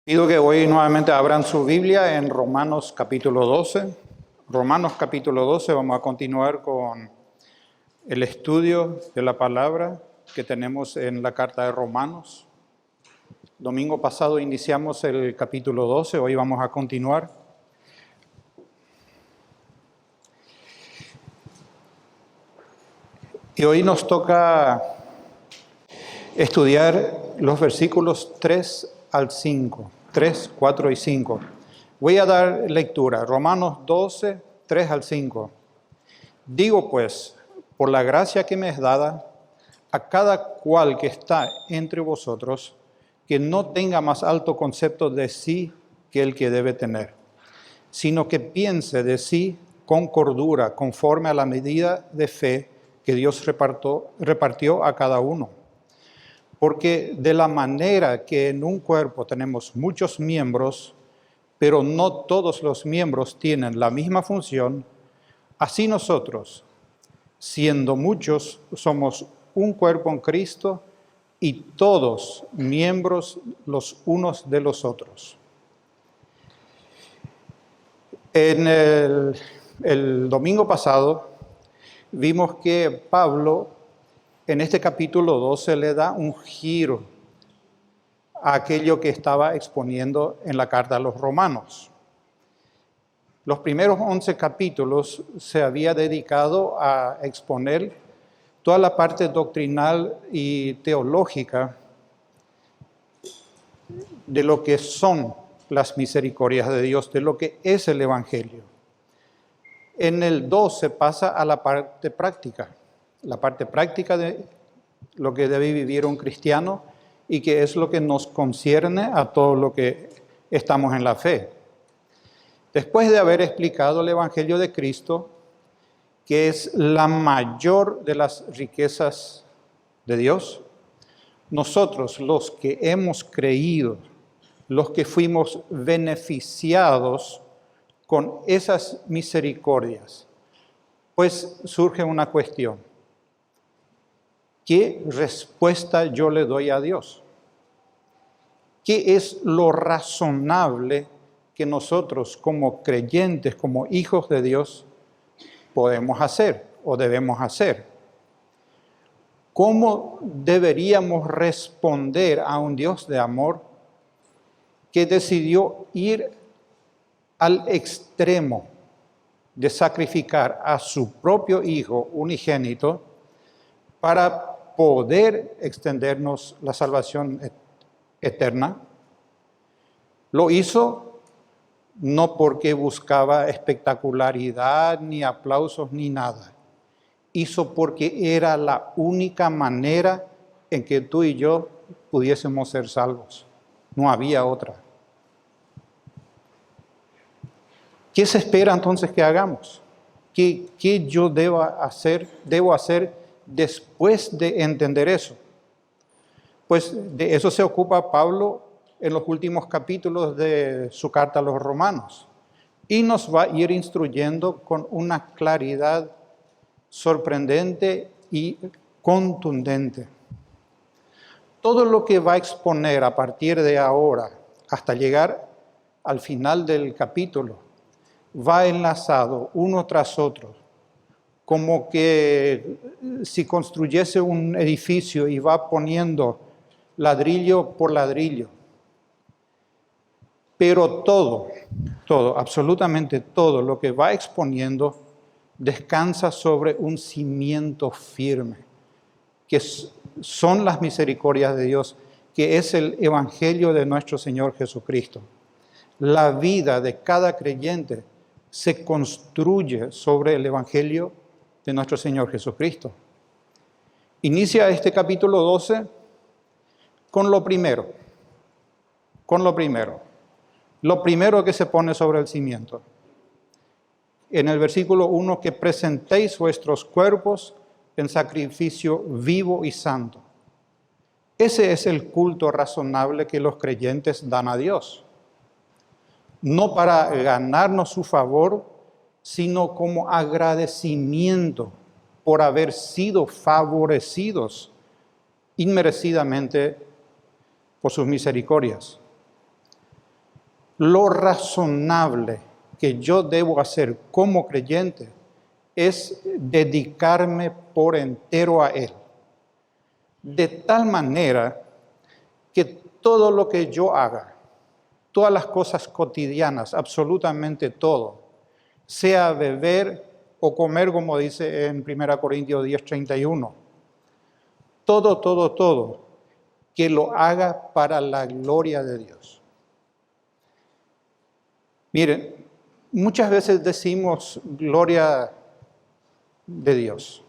Pido que hoy nuevamente abran su Biblia en Romanos capítulo 12. Romanos capítulo 12, vamos a continuar con el estudio de la palabra que tenemos en la carta de Romanos. Domingo pasado iniciamos el capítulo 12, hoy vamos a continuar. Y hoy nos toca estudiar los versículos 3 al 5. 3, 4 y 5. Voy a dar lectura. Romanos 12, 3 al 5. Digo pues, por la gracia que me es dada, a cada cual que está entre vosotros, que no tenga más alto concepto de sí que el que debe tener, sino que piense de sí con cordura, conforme a la medida de fe que Dios repartió a cada uno. Porque de la manera que en un cuerpo tenemos muchos miembros, pero no todos los miembros tienen la misma función, así nosotros, siendo muchos, somos un cuerpo en Cristo y todos miembros los unos de los otros. En el domingo pasado vimos que Pablo en este capítulo 12 le da un giro a aquello que estaba exponiendo en la carta a los romanos. Los primeros 11 capítulos se había dedicado a exponer toda la parte doctrinal y teológica de lo que son las misericordias de Dios, de lo que es el Evangelio. En el 12 pasa a la parte práctica de lo que debe vivir un cristiano y que es lo que nos concierne a todo lo que estamos en la fe. Después de haber explicado el Evangelio de Cristo, que es la mayor de las riquezas de Dios, nosotros los que hemos creído, los que fuimos beneficiados con esas misericordias, pues surge una cuestión. ¿Qué respuesta yo le doy a Dios? ¿Qué es lo razonable que nosotros como creyentes, como hijos de Dios, podemos hacer o debemos hacer? ¿Cómo deberíamos responder a un Dios de amor que decidió ir al extremo de sacrificar a su propio Hijo unigénito para poder extendernos la salvación eterna? Lo hizo no porque buscaba espectacularidad, ni aplausos, ni nada. Hizo porque era la única manera en que tú y yo pudiésemos ser salvos. No había otra. ¿Qué se espera entonces que hagamos? ¿Qué yo debo hacer después de entender eso? Pues de eso se ocupa Pablo en los últimos capítulos de su carta a los romanos. Y nos va a ir instruyendo con una claridad sorprendente y contundente. Todo lo que va a exponer a partir de ahora hasta llegar al final del capítulo va enlazado uno tras otro, como que si construyese un edificio y va poniendo ladrillo por ladrillo. Pero todo, absolutamente todo lo que va exponiendo descansa sobre un cimiento firme, que son las misericordias de Dios, que es el Evangelio de nuestro Señor Jesucristo. La vida de cada creyente se construye sobre el Evangelio de nuestro Señor Jesucristo. Inicia este capítulo 12 con lo primero. Lo primero que se pone sobre el cimiento. En el versículo 1, que presentéis vuestros cuerpos en sacrificio vivo y santo. Ese es el culto razonable que los creyentes dan a Dios. No para ganarnos su favor, sino como agradecimiento por haber sido favorecidos inmerecidamente por sus misericordias. Lo razonable que yo debo hacer como creyente es dedicarme por entero a Él. De tal manera que todo lo que yo haga, todas las cosas cotidianas, absolutamente todo, sea beber o comer, como dice en 1 Corintios 10:31, todo, que lo haga para la gloria de Dios. Miren, muchas veces decimos gloria de Dios,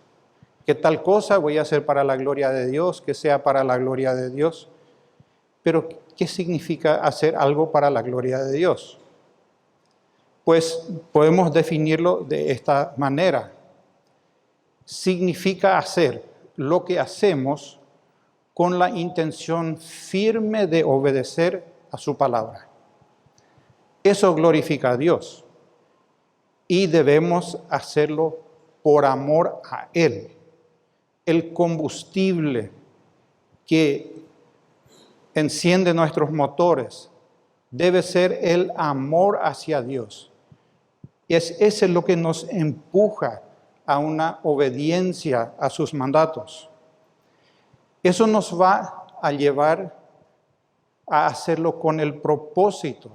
que tal cosa voy a hacer para la gloria de Dios, que sea para la gloria de Dios. Pero, ¿qué significa hacer algo para la gloria de Dios? Pues podemos definirlo de esta manera. Significa hacer lo que hacemos con la intención firme de obedecer a su palabra. Eso glorifica a Dios y debemos hacerlo por amor a Él. El combustible que enciende nuestros motores debe ser el amor hacia Dios. Ese es lo que nos empuja a una obediencia a sus mandatos. Eso nos va a llevar a hacerlo con el propósito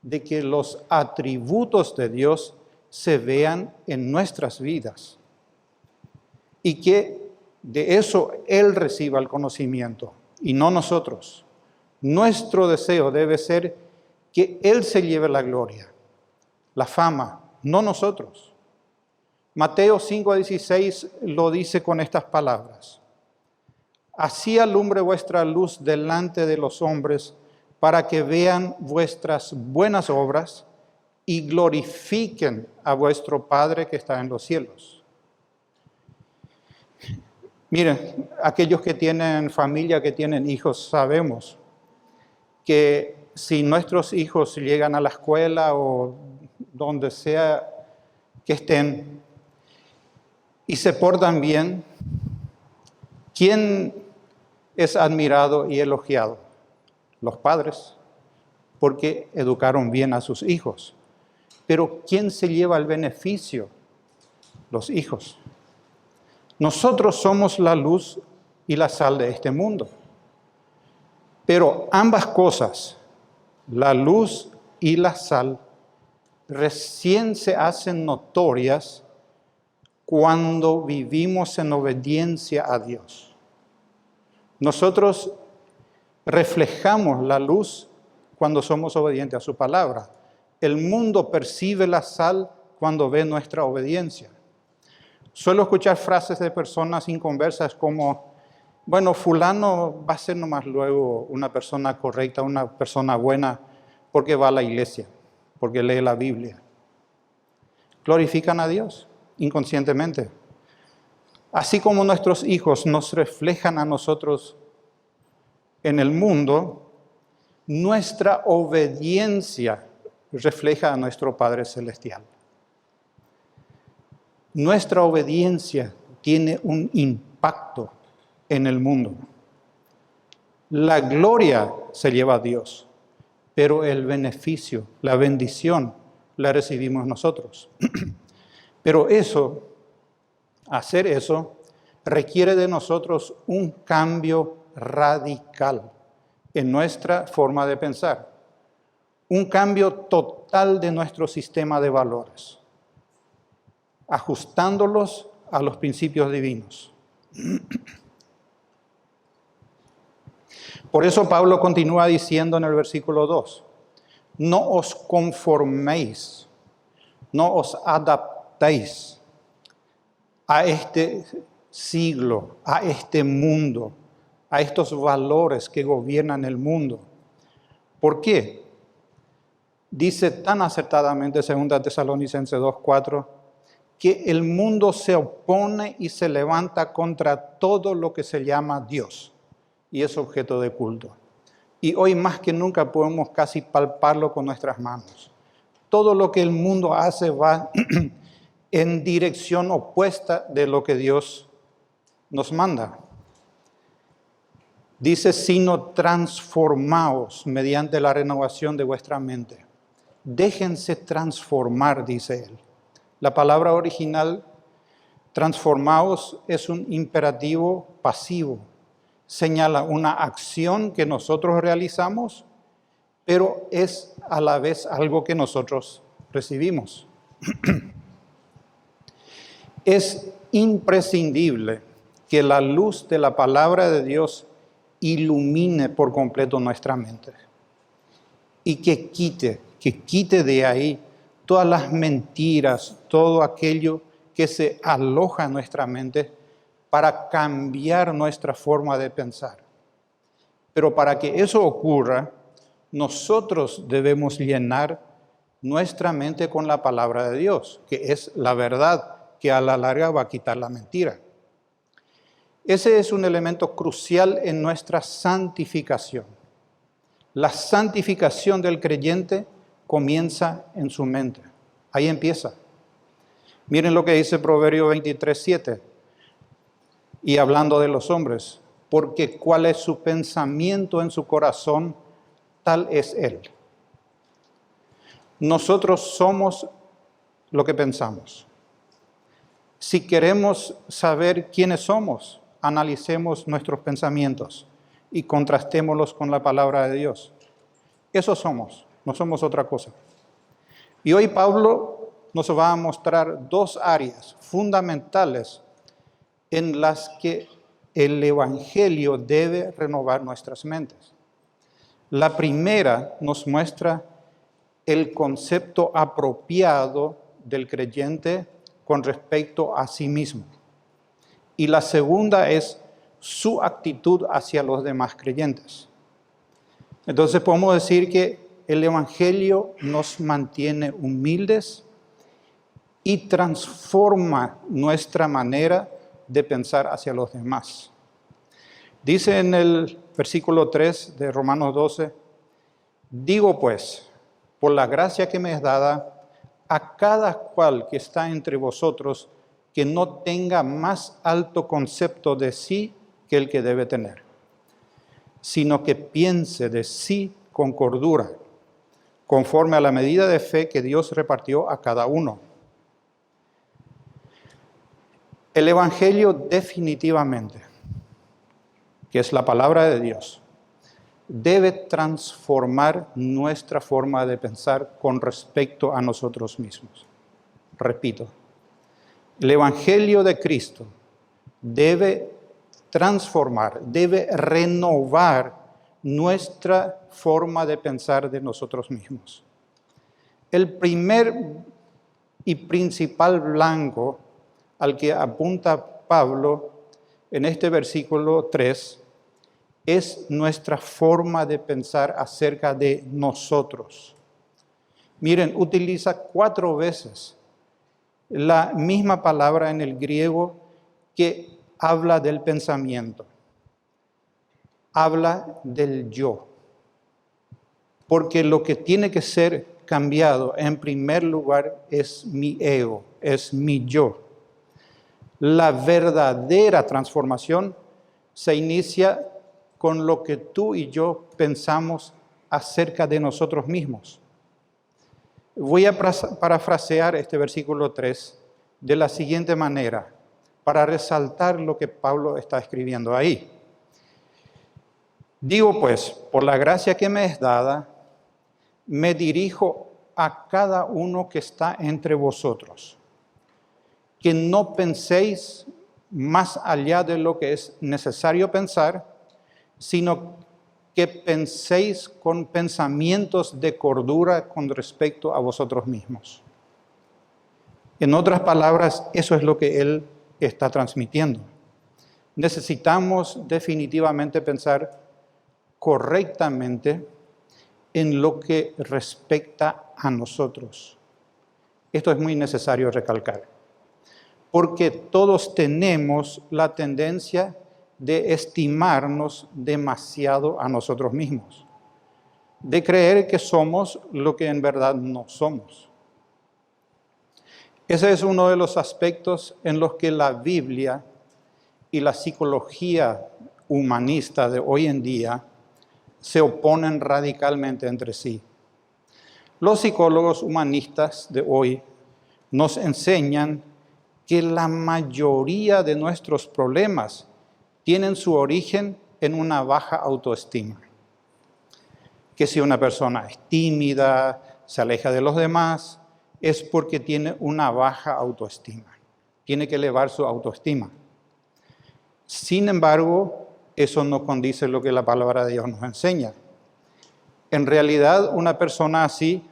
de que los atributos de Dios se vean en nuestras vidas y que de eso Él reciba el conocimiento y no nosotros. Nuestro deseo debe ser que Él se lleve la gloria, la fama, no nosotros. Mateo 5:16 lo dice con estas palabras: así alumbre vuestra luz delante de los hombres, para que vean vuestras buenas obras y glorifiquen a vuestro Padre que está en los cielos. Miren, aquellos que tienen familia, que tienen hijos, sabemos que si nuestros hijos llegan a la escuela o donde sea que estén y se portan bien, ¿quién es admirado y elogiado? Los padres, porque educaron bien a sus hijos. Pero ¿quién se lleva el beneficio? Los hijos. Nosotros somos la luz y la sal de este mundo. Pero ambas cosas, la luz y la sal, recién se hacen notorias cuando vivimos en obediencia a Dios. Nosotros reflejamos la luz cuando somos obedientes a su palabra. El mundo percibe la sal cuando ve nuestra obediencia. Suelo escuchar frases de personas inconversas como: bueno, fulano va a ser nomás luego una persona correcta, una persona buena, porque va a la iglesia, porque lee la Biblia. Glorifican a Dios inconscientemente. Así como nuestros hijos nos reflejan a nosotros en el mundo, nuestra obediencia refleja a nuestro Padre Celestial. Nuestra obediencia tiene un impacto en el mundo. La gloria se lleva a Dios, pero el beneficio, la bendición, la recibimos nosotros. Pero hacer eso, requiere de nosotros un cambio radical en nuestra forma de pensar. Un cambio total de nuestro sistema de valores, ajustándolos a los principios divinos. Por eso Pablo continúa diciendo en el versículo 2, no os conforméis, no os adaptéis a este siglo, a este mundo, a estos valores que gobiernan el mundo. ¿Por qué? Dice tan acertadamente 2 Tesalonicenses 2:4, que el mundo se opone y se levanta contra todo lo que se llama Dios y es objeto de culto. Y hoy más que nunca podemos casi palparlo con nuestras manos. Todo lo que el mundo hace va en dirección opuesta de lo que Dios nos manda. Dice, sino transformaos mediante la renovación de vuestra mente. Déjense transformar, dice él. La palabra original, transformaos, es un imperativo pasivo. Señala una acción que nosotros realizamos, pero es a la vez algo que nosotros recibimos. Es imprescindible que la luz de la palabra de Dios ilumine por completo nuestra mente y que quite de ahí todas las mentiras, todo aquello que se aloja en nuestra mente para cambiar nuestra forma de pensar. Pero para que eso ocurra, nosotros debemos llenar nuestra mente con la palabra de Dios, que es la verdad, que a la larga va a quitar la mentira. Ese es un elemento crucial en nuestra santificación. La santificación del creyente comienza en su mente. Ahí empieza. Miren lo que dice Proverbio 23:7. Y hablando de los hombres, porque cuál es su pensamiento en su corazón, tal es él. Nosotros somos lo que pensamos. Si queremos saber quiénes somos, analicemos nuestros pensamientos y contrastémoslos con la palabra de Dios. Eso somos, no somos otra cosa. Y hoy Pablo nos va a mostrar dos áreas fundamentales en las que el Evangelio debe renovar nuestras mentes. La primera nos muestra el concepto apropiado del creyente con respecto a sí mismo. Y la segunda es su actitud hacia los demás creyentes. Entonces podemos decir que el Evangelio nos mantiene humildes y transforma nuestra manera de pensar hacia los demás. Dice en el versículo 3 de Romanos 12, digo pues, por la gracia que me es dada, a cada cual que está entre vosotros, que no tenga más alto concepto de sí que el que debe tener, sino que piense de sí con cordura, conforme a la medida de fe que Dios repartió a cada uno. El Evangelio definitivamente, que es la palabra de Dios, debe transformar nuestra forma de pensar con respecto a nosotros mismos. Repito, el Evangelio de Cristo debe transformar, debe renovar nuestra forma de pensar de nosotros mismos. El primer y principal blanco al que apunta Pablo en este versículo 3 es nuestra forma de pensar acerca de nosotros. Miren, utiliza 4 veces la misma palabra en el griego que habla del pensamiento. Habla del yo. Porque lo que tiene que ser cambiado en primer lugar es mi ego, es mi yo. La verdadera transformación se inicia con lo que tú y yo pensamos acerca de nosotros mismos. Voy a parafrasear este versículo 3 de la siguiente manera, para resaltar lo que Pablo está escribiendo ahí. Digo pues, por la gracia que me es dada, me dirijo a cada uno que está entre vosotros, que no penséis más allá de lo que es necesario pensar, sino que penséis con pensamientos de cordura con respecto a vosotros mismos. En otras palabras, eso es lo que él está transmitiendo. Necesitamos definitivamente pensar correctamente en lo que respecta a nosotros. Esto es muy necesario recalcar, porque todos tenemos la tendencia de estimarnos demasiado a nosotros mismos, de creer que somos lo que en verdad no somos. Ese es uno de los aspectos en los que la Biblia y la psicología humanista de hoy en día se oponen radicalmente entre sí. Los psicólogos humanistas de hoy nos enseñan que la mayoría de nuestros problemas tienen su origen en una baja autoestima. Que si una persona es tímida, se aleja de los demás, es porque tiene una baja autoestima. Tiene que elevar su autoestima. Sin embargo, eso no condice lo que la palabra de Dios nos enseña. En realidad, una persona así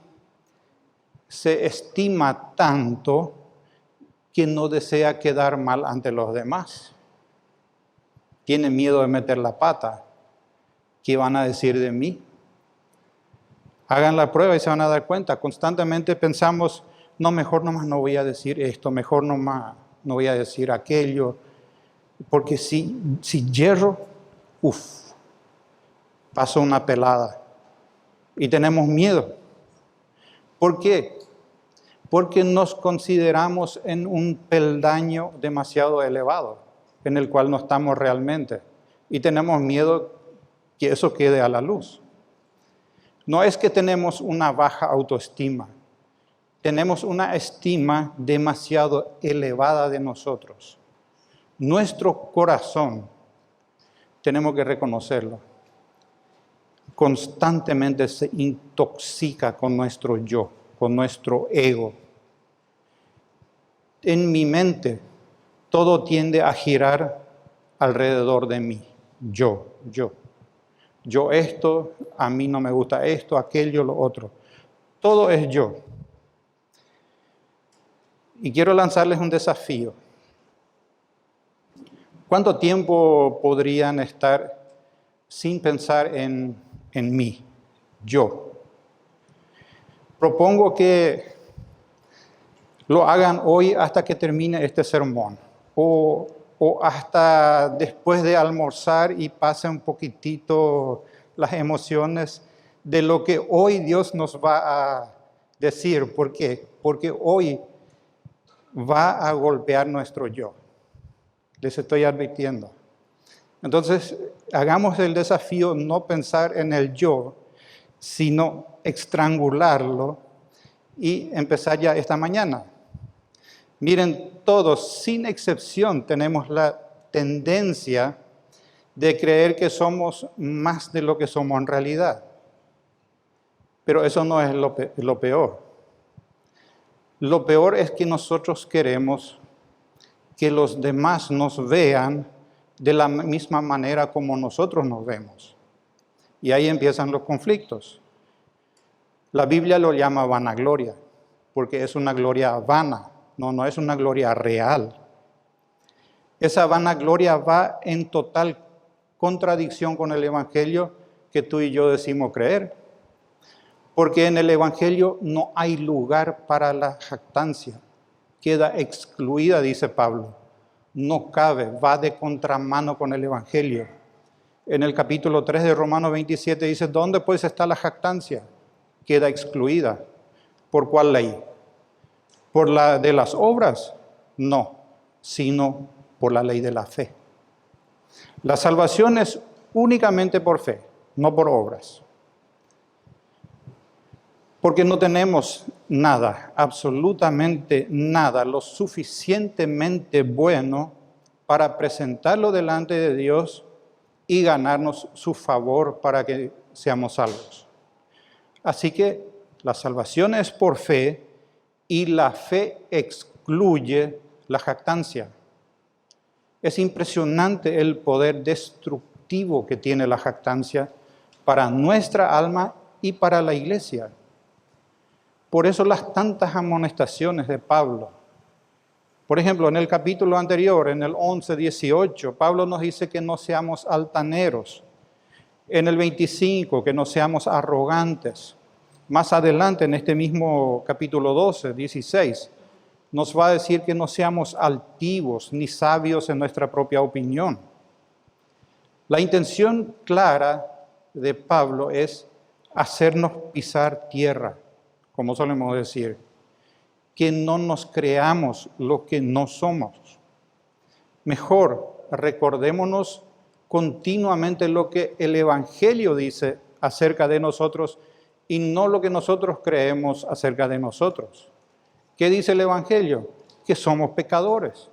se estima tanto que no desea quedar mal ante los demás. Tiene miedo de meter la pata. ¿Qué van a decir de mí? Hagan la prueba y se van a dar cuenta. Constantemente pensamos, no, mejor nomás no voy a decir esto, mejor nomás no voy a decir aquello. Porque si hierro, pasó una pelada. Y tenemos miedo. ¿Por qué? Porque nos consideramos en un peldaño demasiado elevado, en el cual no estamos realmente. Y tenemos miedo que eso quede a la luz. No es que tenemos una baja autoestima. Tenemos una estima demasiado elevada de nosotros. Nuestro corazón, tenemos que reconocerlo, constantemente se intoxica con nuestro yo, con nuestro ego. En mi mente, todo tiende a girar alrededor de mí. Yo. Yo esto, a mí no me gusta esto, aquello, lo otro. Todo es yo. Y quiero lanzarles un desafío. ¿Cuánto tiempo podrían estar sin pensar en mí, yo? Propongo que lo hagan hoy hasta que termine este sermón, o hasta después de almorzar y pase un poquitito las emociones de lo que hoy Dios nos va a decir. ¿Por qué? Porque hoy va a golpear nuestro yo. Les estoy advirtiendo. Entonces, hagamos el desafío no pensar en el yo, sino estrangularlo y empezar ya esta mañana. Miren, todos, sin excepción, tenemos la tendencia de creer que somos más de lo que somos en realidad. Pero eso no es lo peor. Lo peor es que nosotros queremos que los demás nos vean de la misma manera como nosotros nos vemos. Y ahí empiezan los conflictos. La Biblia lo llama vanagloria, porque es una gloria vana, no es una gloria real. Esa vanagloria va en total contradicción con el Evangelio que tú y yo decimos creer. Porque en el Evangelio no hay lugar para la jactancia. Queda excluida, dice Pablo. No cabe, va de contramano con el Evangelio. En el capítulo 3 de Romanos 27 dice, ¿dónde pues está la jactancia? Queda excluida. ¿Por cuál ley? ¿Por la de las obras? No, sino por la ley de la fe. La salvación es únicamente por fe, no por obras. Porque no tenemos nada, absolutamente nada, lo suficientemente bueno para presentarlo delante de Dios y ganarnos su favor para que seamos salvos. Así que la salvación es por fe y la fe excluye la jactancia. Es impresionante el poder destructivo que tiene la jactancia para nuestra alma y para la iglesia. Por eso las tantas amonestaciones de Pablo. Por ejemplo, en el capítulo anterior, en el 11:18, Pablo nos dice que no seamos altaneros. En el 25, que no seamos arrogantes. Más adelante, en este mismo capítulo 12:16, nos va a decir que no seamos altivos ni sabios en nuestra propia opinión. La intención clara de Pablo es hacernos pisar tierra, como solemos decir, que no nos creamos lo que no somos. Mejor, recordémonos continuamente lo que el Evangelio dice acerca de nosotros y no lo que nosotros creemos acerca de nosotros. ¿Qué dice el Evangelio? Que somos pecadores,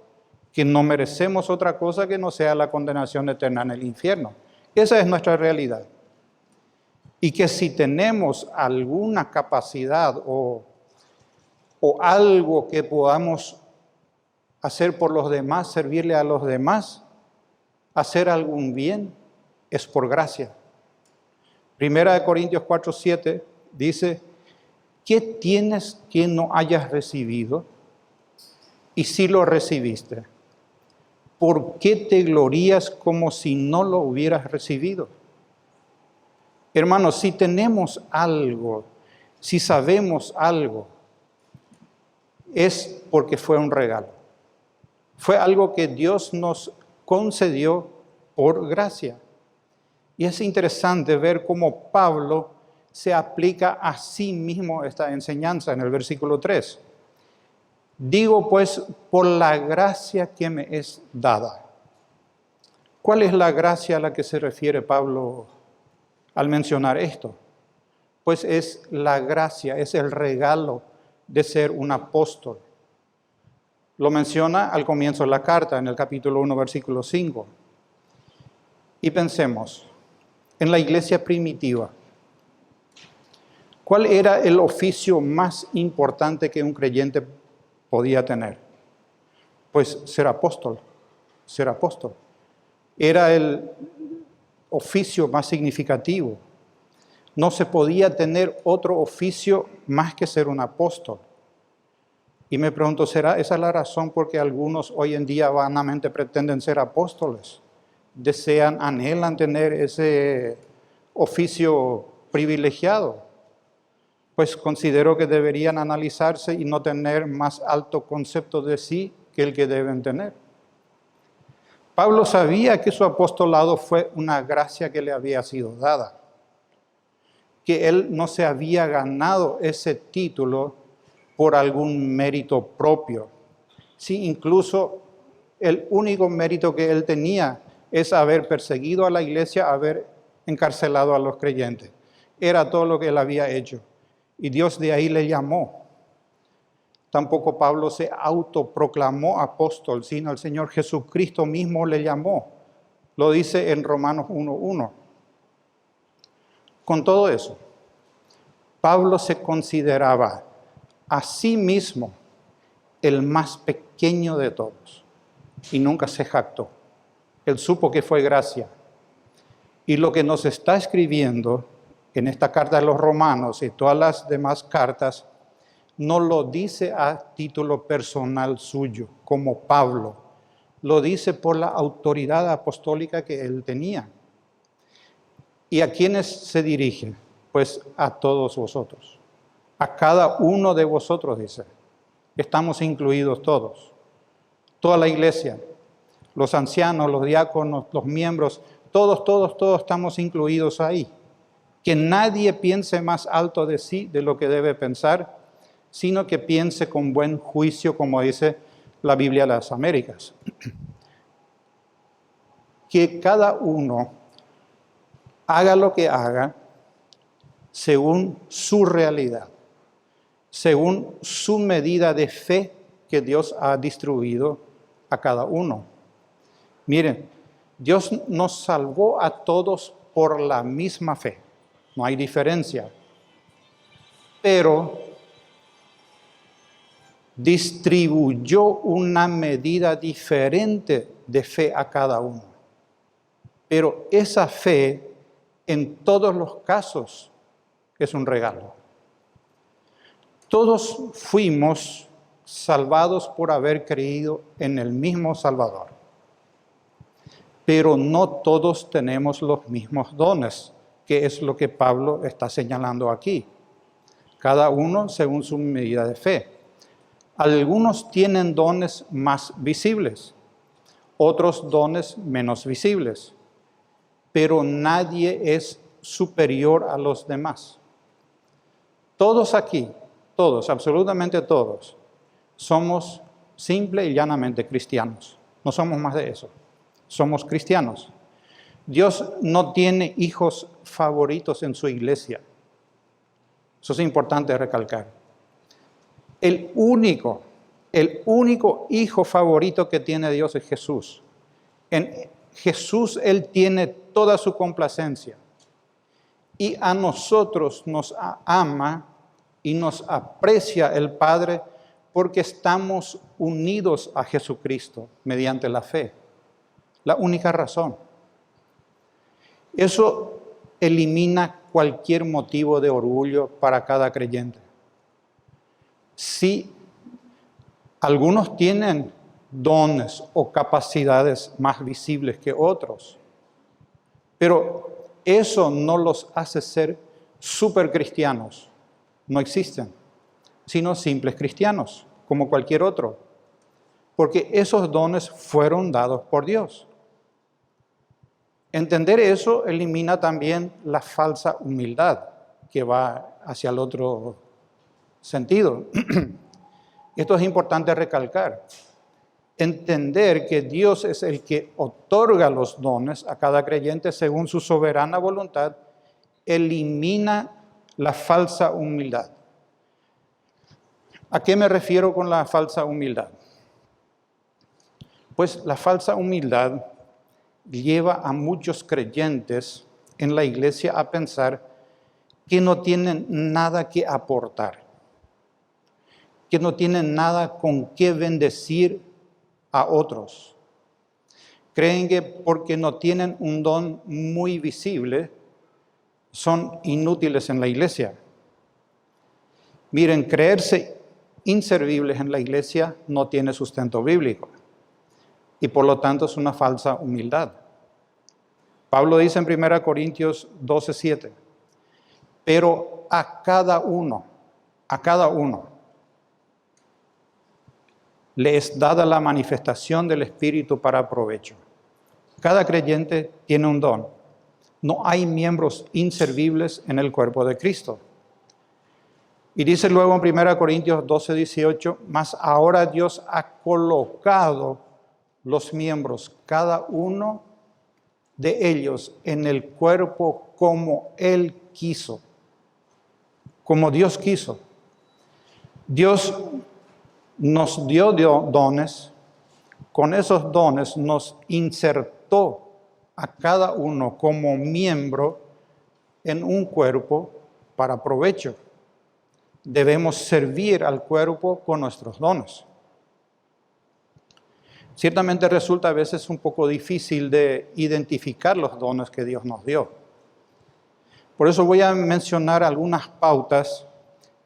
que no merecemos otra cosa que no sea la condenación eterna en el infierno. Esa es nuestra realidad. Y que si tenemos alguna capacidad o algo que podamos hacer por los demás, servirle a los demás, hacer algún bien, es por gracia. Primera de Corintios 4:7 dice, ¿qué tienes que no hayas recibido? Y si lo recibiste, ¿por qué te glorías como si no lo hubieras recibido? Hermanos, si tenemos algo, si sabemos algo, es porque fue un regalo. Fue algo que Dios nos concedió por gracia. Y es interesante ver cómo Pablo se aplica a sí mismo esta enseñanza en el versículo 3. Digo pues, por la gracia que me es dada. ¿Cuál es la gracia a la que se refiere Pablo al mencionar esto? Pues es la gracia, es el regalo de ser un apóstol. Lo menciona al comienzo de la carta, en el capítulo 1, versículo 5. Y pensemos, en la iglesia primitiva, ¿cuál era el oficio más importante que un creyente podía tener? Pues ser apóstol, ser apóstol. Era el oficio más significativo. No se podía tener otro oficio más que ser un apóstol. Y me pregunto, ¿será esa la razón por qué algunos hoy en día vanamente pretenden ser apóstoles? Desean, anhelan tener ese oficio privilegiado. Pues considero que deberían analizarse y no tener más alto concepto de sí que el que deben tener. Pablo sabía que su apostolado fue una gracia que le había sido dada, que él no se había ganado ese título por algún mérito propio. Sí, incluso el único mérito que él tenía es haber perseguido a la iglesia, haber encarcelado a los creyentes. Era todo lo que él había hecho. Y Dios de ahí le llamó. Tampoco Pablo se autoproclamó apóstol, sino el Señor Jesucristo mismo le llamó. Lo dice en Romanos 1:1. Con todo eso, Pablo se consideraba a sí mismo el más pequeño de todos y nunca se jactó. Él supo que fue gracia. Y lo que nos está escribiendo en esta carta de los Romanos y todas las demás cartas, no lo dice a título personal suyo, como Pablo. Lo dice por la autoridad apostólica que él tenía. ¿Y a quiénes se dirige? Pues a todos vosotros. A cada uno de vosotros, dice. Estamos incluidos todos. Toda la iglesia, los ancianos, los diáconos, los miembros, todos estamos incluidos ahí. Que nadie piense más alto de sí de lo que debe pensar, sino que piense con buen juicio, como dice la Biblia de las Américas. Que cada uno haga lo que haga según su realidad, según su medida de fe que Dios ha distribuido a cada uno. Miren, Dios nos salvó a todos por la misma fe, no hay diferencia, pero distribuyó una medida diferente de fe a cada uno. Pero esa fe, en todos los casos, es un regalo. Todos fuimos salvados por haber creído en el mismo Salvador. Pero no todos tenemos los mismos dones, que es lo que Pablo está señalando aquí. Cada uno según su medida de fe. Algunos tienen dones más visibles, otros dones menos visibles, pero nadie es superior a los demás. Todos aquí, todos, absolutamente todos, somos simple y llanamente cristianos. No somos más de eso. Somos cristianos. Dios no tiene hijos favoritos en su iglesia. Eso es importante recalcar. El único hijo favorito que tiene Dios es Jesús. En Jesús Él tiene toda su complacencia. Y a nosotros nos ama y nos aprecia el Padre porque estamos unidos a Jesucristo mediante la fe. La única razón. Eso elimina cualquier motivo de orgullo para cada creyente. Si algunos tienen dones o capacidades más visibles que otros, pero eso no los hace ser supercristianos. No existen, sino simples cristianos, como cualquier otro. Porque esos dones fueron dados por Dios. Entender eso elimina también la falsa humildad que va hacia el otro sentido. Esto es importante recalcar. Entender que Dios es el que otorga los dones a cada creyente según su soberana voluntad, elimina la falsa humildad. ¿A qué me refiero con la falsa humildad? Pues la falsa humildad lleva a muchos creyentes en la iglesia a pensar que no tienen nada que aportar, que no tienen nada con qué bendecir a otros. Creen que porque no tienen un don muy visible, son inútiles en la iglesia. Miren, creerse inservibles en la iglesia no tiene sustento bíblico y por lo tanto es una falsa humildad. Pablo dice en 1 Corintios 12:7, pero a cada uno le es dada la manifestación del Espíritu para provecho. Cada creyente tiene un don. No hay miembros inservibles en el cuerpo de Cristo. Y dice luego en 1 Corintios 12:18, mas ahora Dios ha colocado los miembros, cada uno de ellos, en el cuerpo como Él quiso, como Dios quiso. Dios nos dio dones, con esos dones nos insertó a cada uno como miembro en un cuerpo para provecho. Debemos servir al cuerpo con nuestros dones. Ciertamente resulta a veces un poco difícil de identificar los dones que Dios nos dio. Por eso voy a mencionar algunas pautas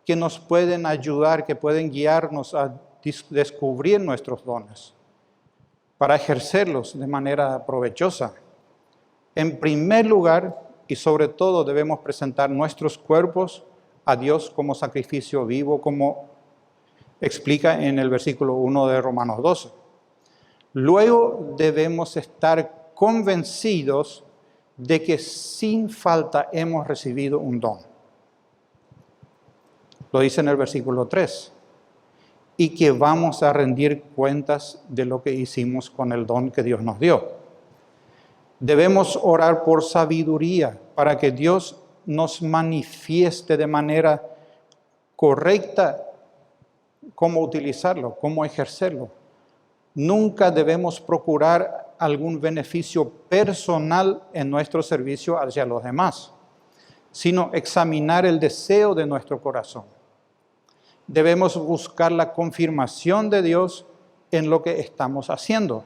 que nos pueden ayudar, que pueden guiarnos a descubrir nuestros dones, para ejercerlos de manera provechosa. En primer lugar, y sobre todo, debemos presentar nuestros cuerpos a Dios como sacrificio vivo, como explica en el versículo 1 de Romanos 12. Luego debemos estar convencidos de que sin falta hemos recibido un don. Lo dice en el versículo 3. Y que vamos a rendir cuentas de lo que hicimos con el don que Dios nos dio. Debemos orar por sabiduría para que Dios nos manifieste de manera correcta cómo utilizarlo, cómo ejercerlo. Nunca debemos procurar algún beneficio personal en nuestro servicio hacia los demás, sino examinar el deseo de nuestro corazón. Debemos buscar la confirmación de Dios en lo que estamos haciendo.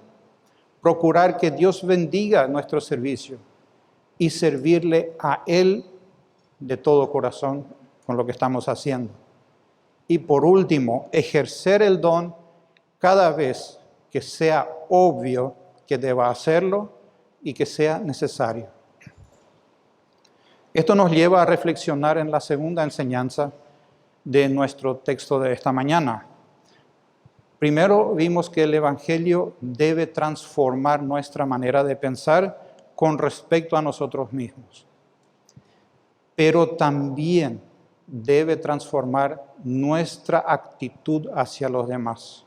Procurar que Dios bendiga nuestro servicio y servirle a Él de todo corazón con lo que estamos haciendo. Y por último, ejercer el don cada vez que sea obvio que deba hacerlo y que sea necesario. Esto nos lleva a reflexionar en la segunda enseñanza de nuestro texto de esta mañana. Primero vimos que el Evangelio debe transformar nuestra manera de pensar con respecto a nosotros mismos, pero también debe transformar nuestra actitud hacia los demás.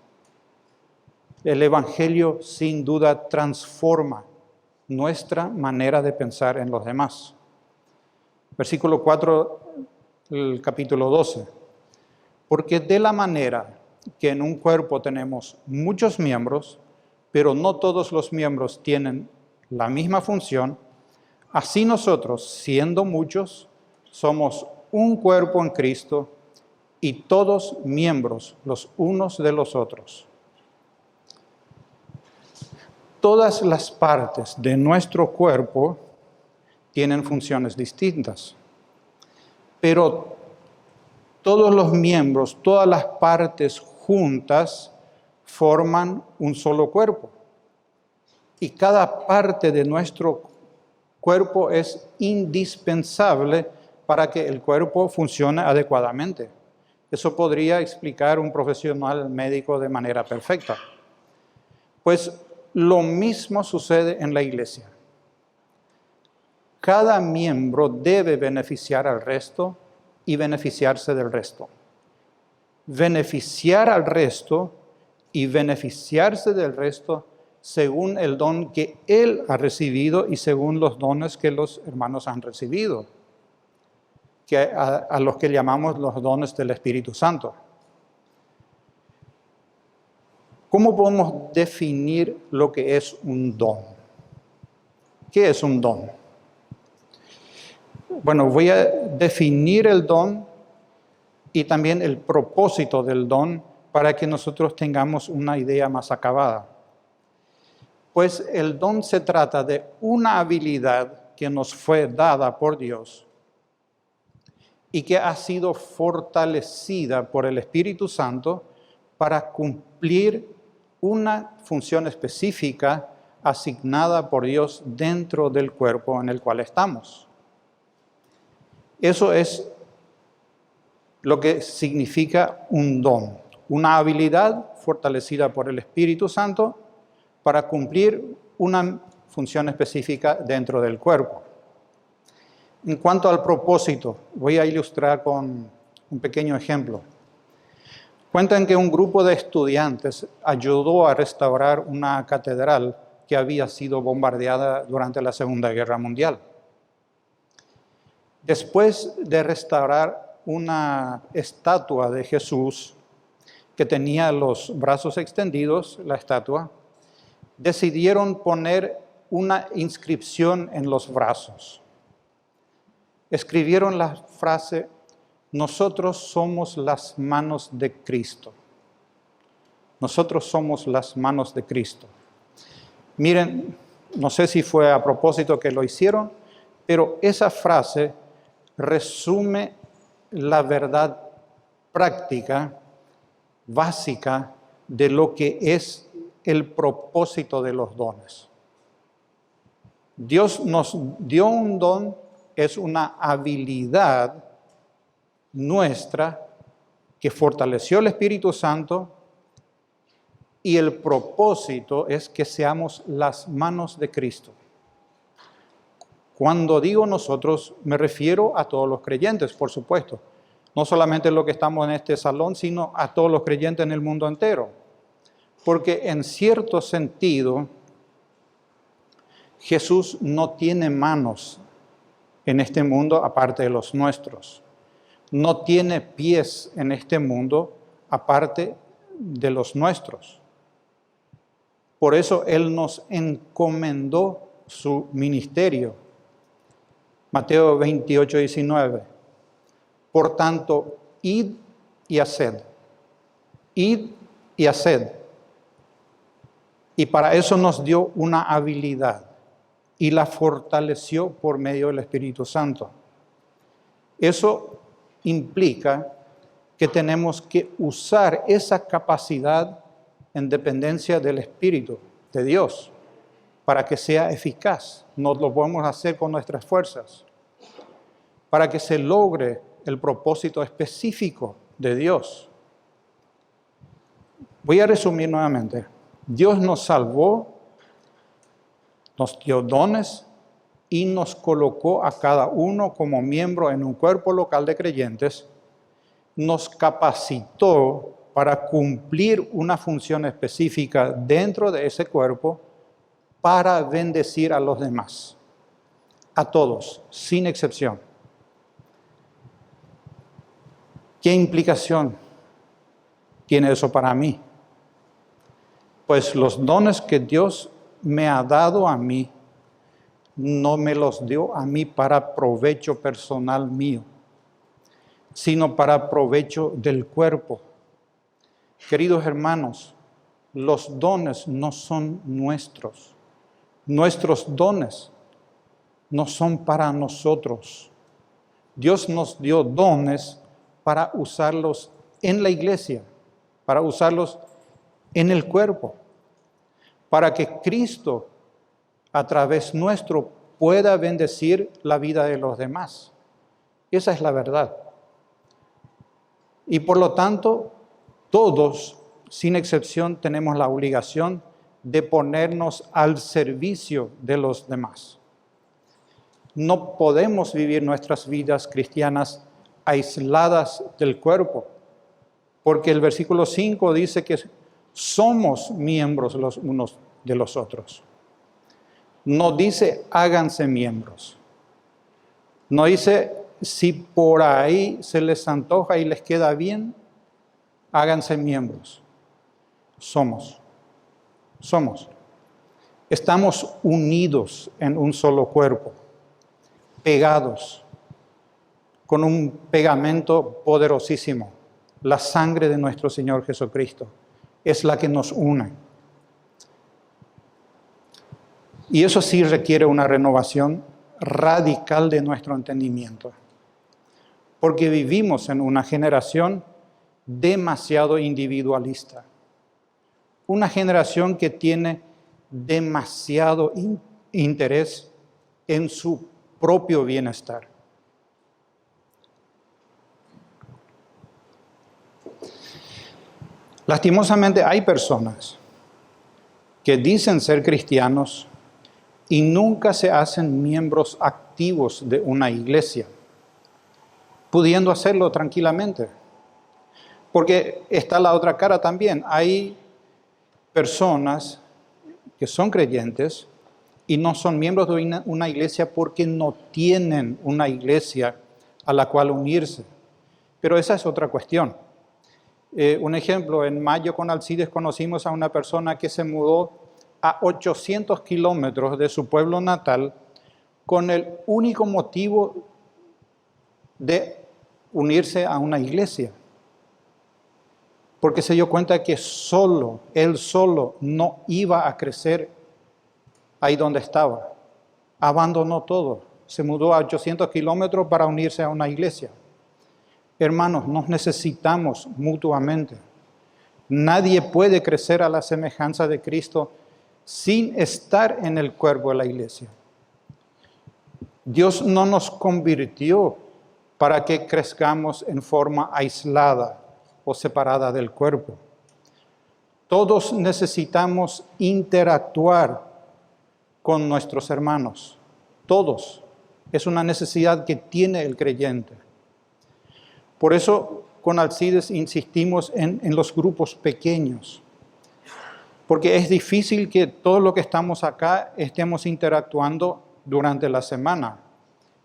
El Evangelio sin duda transforma nuestra manera de pensar en los demás. Versículo 4 el capítulo 12. Porque de la manera que en un cuerpo tenemos muchos miembros, pero no todos los miembros tienen la misma función, así nosotros, siendo muchos, somos un cuerpo en Cristo y todos miembros los unos de los otros. Todas las partes de nuestro cuerpo tienen funciones distintas, pero todos los miembros, todas las partes juntas forman un solo cuerpo. Y cada parte de nuestro cuerpo es indispensable para que el cuerpo funcione adecuadamente. Eso podría explicar un profesional médico de manera perfecta. Pues lo mismo sucede en la iglesia. Cada miembro debe beneficiar al resto y beneficiarse del resto. Beneficiar al resto y beneficiarse del resto según el don que él ha recibido y según los dones que los hermanos han recibido, que a los que llamamos los dones del Espíritu Santo. ¿Cómo podemos definir lo que es un don? ¿Qué es un don? Bueno, voy a definir el don y también el propósito del don para que nosotros tengamos una idea más acabada. Pues el don se trata de una habilidad que nos fue dada por Dios y que ha sido fortalecida por el Espíritu Santo para cumplir una función específica asignada por Dios dentro del cuerpo en el cual estamos. Eso es lo que significa un don, una habilidad fortalecida por el Espíritu Santo para cumplir una función específica dentro del cuerpo. En cuanto al propósito, voy a ilustrar con un pequeño ejemplo. Cuentan que un grupo de estudiantes ayudó a restaurar una catedral que había sido bombardeada durante la Segunda Guerra Mundial. Después de restaurar una estatua de Jesús que tenía los brazos extendidos, la estatua, decidieron poner una inscripción en los brazos. Escribieron la frase: nosotros somos las manos de Cristo. Nosotros somos las manos de Cristo. Miren, no sé si fue a propósito que lo hicieron, pero esa frase resume la verdad práctica, básica, de lo que es el propósito de los dones. Dios nos dio un don, es una habilidad nuestra que fortaleció el Espíritu Santo, y el propósito es que seamos las manos de Cristo. Cuando digo nosotros, me refiero a todos los creyentes, por supuesto. No solamente los que estamos en este salón, sino a todos los creyentes en el mundo entero. Porque en cierto sentido, Jesús no tiene manos en este mundo aparte de los nuestros. No tiene pies en este mundo aparte de los nuestros. Por eso Él nos encomendó su ministerio. Mateo 28, 19. Por tanto, id y haced. Id y haced. Y para eso nos dio una habilidad y la fortaleció por medio del Espíritu Santo. Eso implica que tenemos que usar esa capacidad en dependencia del Espíritu de Dios para que sea eficaz. No lo podemos hacer con nuestras fuerzas. Para que se logre el propósito específico de Dios. Voy a resumir nuevamente. Dios nos salvó, nos dio dones y nos colocó a cada uno como miembro en un cuerpo local de creyentes. Nos capacitó para cumplir una función específica dentro de ese cuerpo para bendecir a los demás, a todos, sin excepción. ¿Qué implicación tiene eso para mí? Pues los dones que Dios me ha dado a mí, no me los dio a mí para provecho personal mío, sino para provecho del cuerpo. Queridos hermanos, los dones no son nuestros. Nuestros dones no son para nosotros. Dios nos dio dones para usarlos en la iglesia, para usarlos en el cuerpo, para que Cristo a través nuestro pueda bendecir la vida de los demás. Esa es la verdad. Y por lo tanto, todos, sin excepción, tenemos la obligación de ponernos al servicio de los demás. No podemos vivir nuestras vidas cristianas aisladas del cuerpo, porque el versículo 5 dice que somos miembros los unos de los otros. No dice háganse miembros. No dice si por ahí se les antoja y les queda bien, háganse miembros. Somos. Estamos unidos en un solo cuerpo, pegados, con un pegamento poderosísimo. La sangre de nuestro Señor Jesucristo es la que nos une. Y eso sí requiere una renovación radical de nuestro entendimiento, porque vivimos en una generación demasiado individualista, una generación que tiene demasiado interés en su propio bienestar. Lastimosamente hay personas que dicen ser cristianos y nunca se hacen miembros activos de una iglesia, pudiendo hacerlo tranquilamente. Porque está la otra cara también. Hay personas que son creyentes y no son miembros de una iglesia porque no tienen una iglesia a la cual unirse. Pero esa es otra cuestión. Un ejemplo, en mayo con Alcides conocimos a una persona que se mudó a 800 kilómetros de su pueblo natal con el único motivo de unirse a una iglesia. Porque se dio cuenta que él solo no iba a crecer ahí donde estaba. Abandonó todo. Se mudó a 800 kilómetros para unirse a una iglesia. Hermanos, nos necesitamos mutuamente. Nadie puede crecer a la semejanza de Cristo sin estar en el cuerpo de la iglesia. Dios no nos convirtió para que crezcamos en forma aislada o separada del cuerpo. Todos necesitamos interactuar con nuestros hermanos. Todos. Es una necesidad que tiene el creyente. Por eso con Alcides insistimos en los grupos pequeños. Porque es difícil que todos los que estamos acá estemos interactuando durante la semana.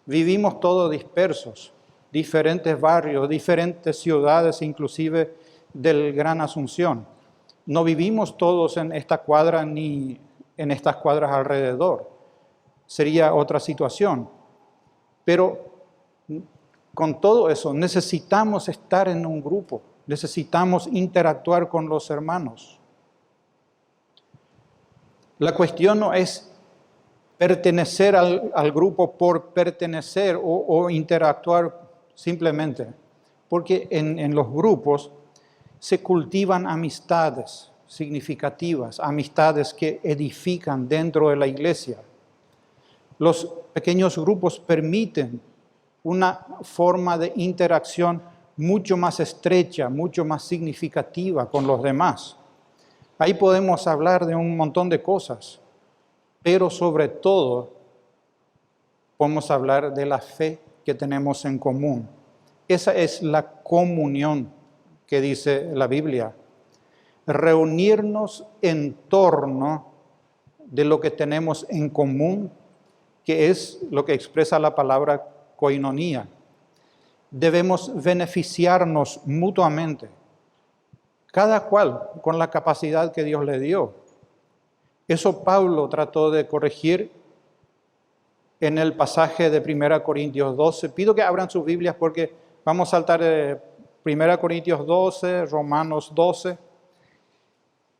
Vivimos todos dispersos, diferentes barrios, diferentes ciudades, inclusive del Gran Asunción. No vivimos todos en esta cuadra ni en estas cuadras alrededor. Sería otra situación. Pero con todo eso necesitamos estar en un grupo, necesitamos interactuar con los hermanos. La cuestión no es pertenecer al grupo por pertenecer o interactuar simplemente, porque en los grupos se cultivan amistades significativas, amistades que edifican dentro de la iglesia. Los pequeños grupos permiten una forma de interacción mucho más estrecha, mucho más significativa con los demás. Ahí podemos hablar de un montón de cosas, pero sobre todo podemos hablar de la fe que tenemos en común. Esa es la comunión que dice la Biblia. Reunirnos en torno de lo que tenemos en común, que es lo que expresa la palabra koinonía. debemos beneficiarnos mutuamente, cada cual con la capacidad que Dios le dio. Eso Pablo trató de corregir en el pasaje de 1 Corintios 12. Pido que abran sus Biblias porque vamos a saltar de 1 Corintios 12, Romanos 12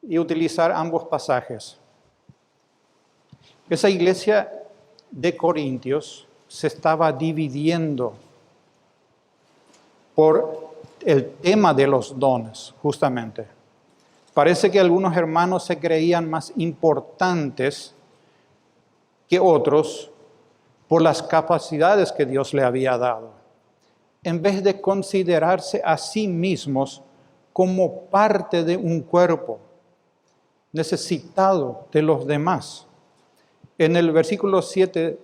y utilizar ambos pasajes. Esa iglesia de Corintios se estaba dividiendo por el tema de los dones, justamente. Parece que algunos hermanos se creían más importantes que otros por las capacidades que Dios le había dado, en vez de considerarse a sí mismos como parte de un cuerpo necesitado de los demás. En el versículo 7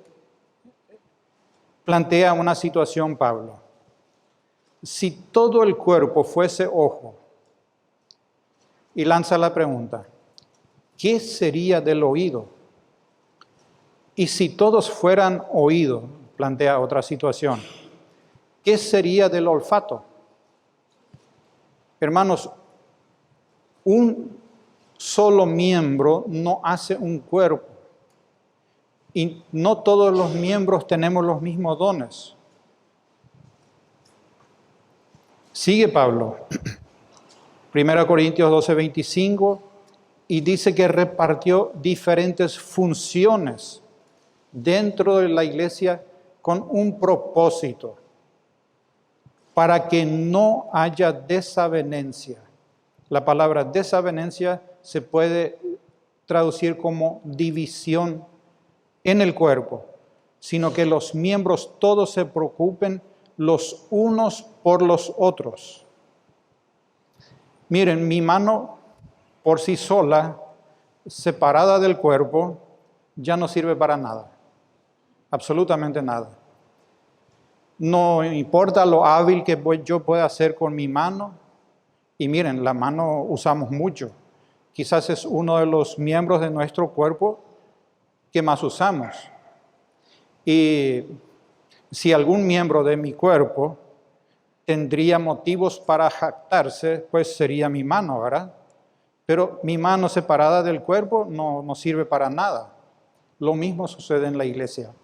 plantea una situación Pablo. Si todo el cuerpo fuese ojo, y lanza la pregunta, ¿qué sería del oído? Y si todos fueran oído, plantea otra situación, ¿qué sería del olfato? Hermanos, un solo miembro no hace un cuerpo. Y no todos los miembros tenemos los mismos dones. Sigue Pablo, 1 Corintios 12, 25, y dice que repartió diferentes funciones dentro de la iglesia con un propósito, para que no haya desavenencia. La palabra desavenencia se puede traducir como división en el cuerpo, sino que los miembros todos se preocupen los unos por los otros. Miren, mi mano por sí sola, separada del cuerpo, ya no sirve para nada, absolutamente nada. No importa lo hábil que yo pueda hacer con mi mano, y miren, la mano usamos mucho. Quizás es uno de los miembros de nuestro cuerpo que más usamos. Y si algún miembro de mi cuerpo tendría motivos para jactarse, pues sería mi mano, ¿verdad? Pero mi mano separada del cuerpo no sirve para nada. Lo mismo sucede en la iglesia.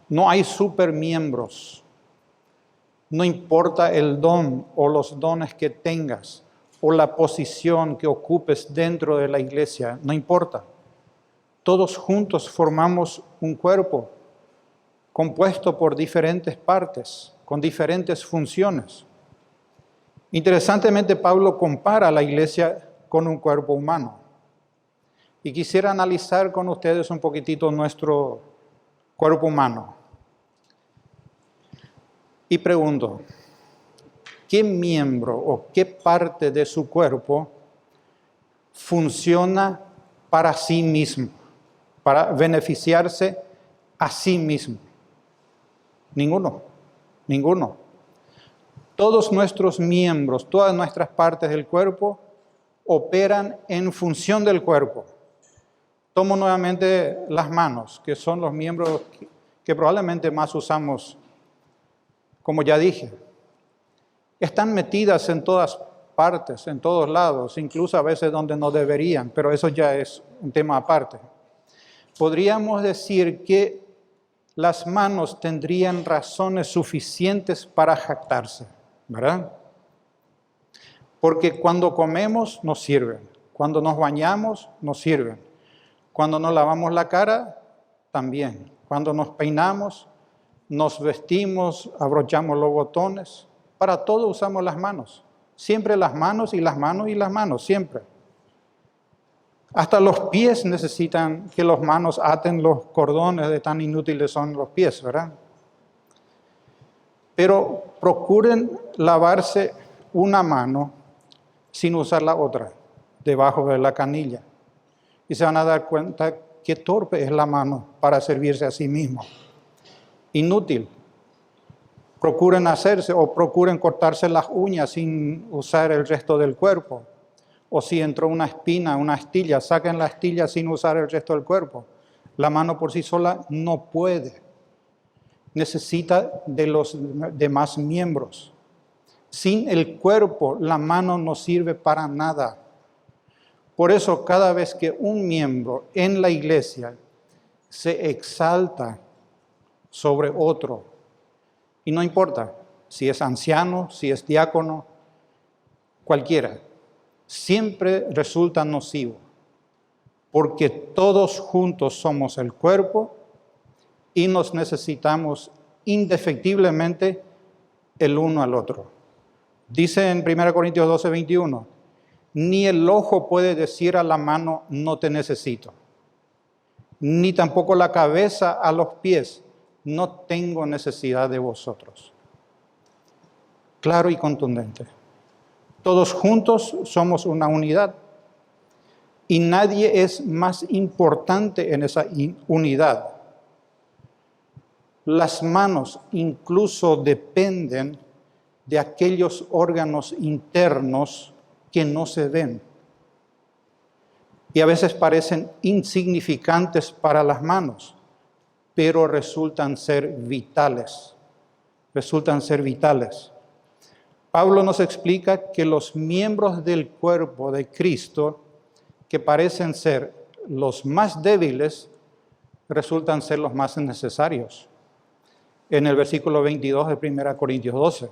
No hay supermiembros. No importa el don o los dones que tengas o la posición que ocupes dentro de la iglesia, no importa. Todos juntos formamos un cuerpo compuesto por diferentes partes, con diferentes funciones. Interesantemente, Pablo compara a la iglesia con un cuerpo humano. Y quisiera analizar con ustedes un poquitito nuestro cuerpo humano. Y pregunto, ¿qué miembro o qué parte de su cuerpo funciona para sí mismo, para beneficiarse a sí mismo? Ninguno. Todos nuestros miembros, todas nuestras partes del cuerpo operan en función del cuerpo. Tomo nuevamente las manos, que son los miembros que probablemente más usamos. Como ya dije, están metidas en todas partes, en todos lados, incluso a veces donde no deberían, pero eso ya es un tema aparte. Podríamos decir que las manos tendrían razones suficientes para jactarse, ¿verdad? Porque cuando comemos nos sirven, cuando nos bañamos nos sirven, cuando nos lavamos la cara también, cuando nos peinamos, nos vestimos, abrochamos los botones, para todo usamos las manos. Siempre las manos y las manos y las manos, siempre. Hasta los pies necesitan que las manos aten los cordones, de tan inútiles son los pies, ¿verdad? Pero procuren lavarse una mano sin usar la otra, debajo de la canilla. Y se van a dar cuenta qué torpe es la mano para servirse a sí mismo. Inútil. Procuren hacerse o procuren cortarse las uñas sin usar el resto del cuerpo. O si entró una espina, una astilla, saquen la astilla sin usar el resto del cuerpo. La mano por sí sola no puede. necesita de los demás miembros. Sin el cuerpo, la mano no sirve para nada. Por eso, cada vez que un miembro en la iglesia se exalta sobre otro, y no importa si es anciano, si es diácono, cualquiera, siempre resulta nocivo, porque todos juntos somos el cuerpo y nos necesitamos indefectiblemente el uno al otro. Dice en 1 Corintios 12, 21, ni el ojo puede decir a la mano, no te necesito, ni tampoco la cabeza a los pies, no tengo necesidad de vosotros. Claro y contundente. Todos juntos somos una unidad y nadie es más importante en esa unidad. Las manos incluso dependen de aquellos órganos internos que no se ven. Y a veces parecen insignificantes para las manos, pero resultan ser vitales. Resultan ser vitales. Pablo nos explica que los miembros del cuerpo de Cristo, que parecen ser los más débiles, resultan ser los más necesarios. En el versículo 22 de 1 Corintios 12.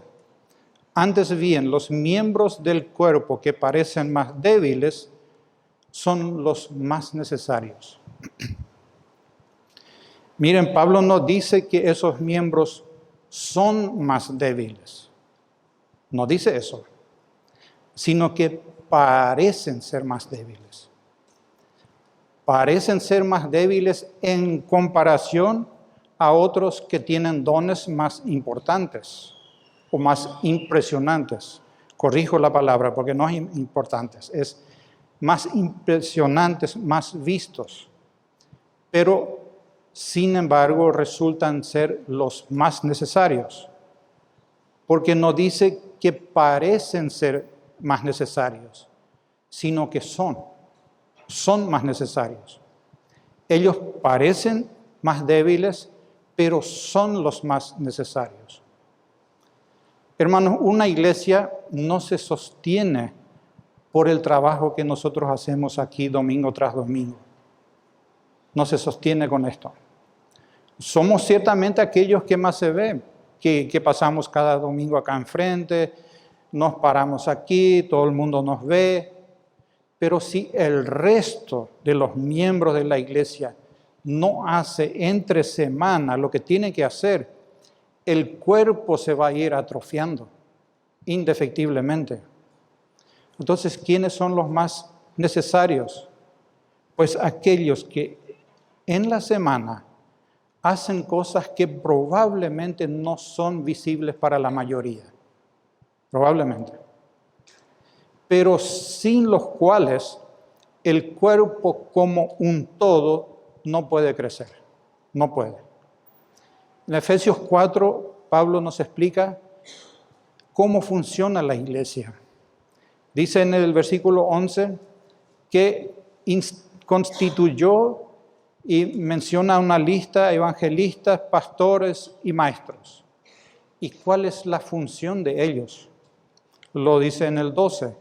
Antes bien, los miembros del cuerpo que parecen más débiles son los más necesarios. Miren, Pablo no dice que esos miembros son más débiles. No dice eso, sino que parecen ser más débiles. Parecen ser más débiles en comparación a otros que tienen dones más importantes o más impresionantes. Corrijo la palabra porque no es importantes, es más impresionantes, más vistos. Pero, sin embargo, resultan ser los más necesarios. Porque no dice que parecen ser más necesarios, sino que son más necesarios. Ellos parecen más débiles, pero son los más necesarios. Hermanos, una iglesia no se sostiene por el trabajo que nosotros hacemos aquí domingo tras domingo. No se sostiene con esto. Somos ciertamente aquellos que más se ven, que pasamos cada domingo acá enfrente, nos paramos aquí, todo el mundo nos ve, pero si el resto de los miembros de la iglesia no hace entre semana lo que tiene que hacer, el cuerpo se va a ir atrofiando indefectiblemente. Entonces, ¿quiénes son los más necesarios? Pues aquellos que en la semana hacen cosas que probablemente no son visibles para la mayoría. Probablemente. Pero sin los cuales el cuerpo como un todo no puede crecer. No puede. En Efesios 4, Pablo nos explica cómo funciona la iglesia. Dice en el versículo 11 que constituyó y menciona una lista de evangelistas, pastores y maestros. ¿Y cuál es la función de ellos? Lo dice en el 12,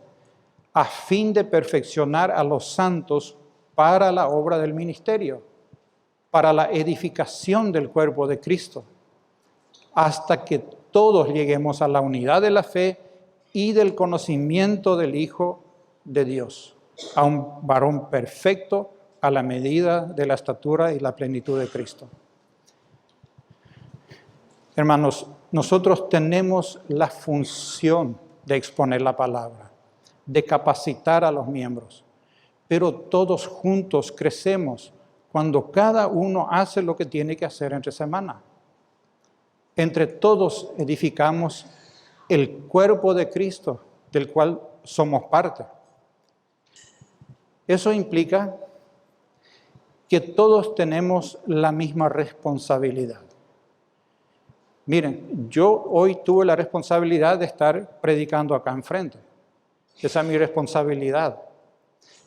a fin de perfeccionar a los santos para la obra del ministerio, para la edificación del cuerpo de Cristo, hasta que todos lleguemos a la unidad de la fe y del conocimiento del Hijo de Dios, a un varón perfecto, a la medida de la estatura y la plenitud de Cristo. Hermanos, nosotros tenemos la función de exponer la palabra, de capacitar a los miembros, pero todos juntos crecemos cuando cada uno hace lo que tiene que hacer entre semana. Entre todos edificamos el cuerpo de Cristo, del cual somos parte. Eso implica que todos tenemos la misma responsabilidad. Miren, yo hoy tuve la responsabilidad de estar predicando acá enfrente. Esa es mi responsabilidad.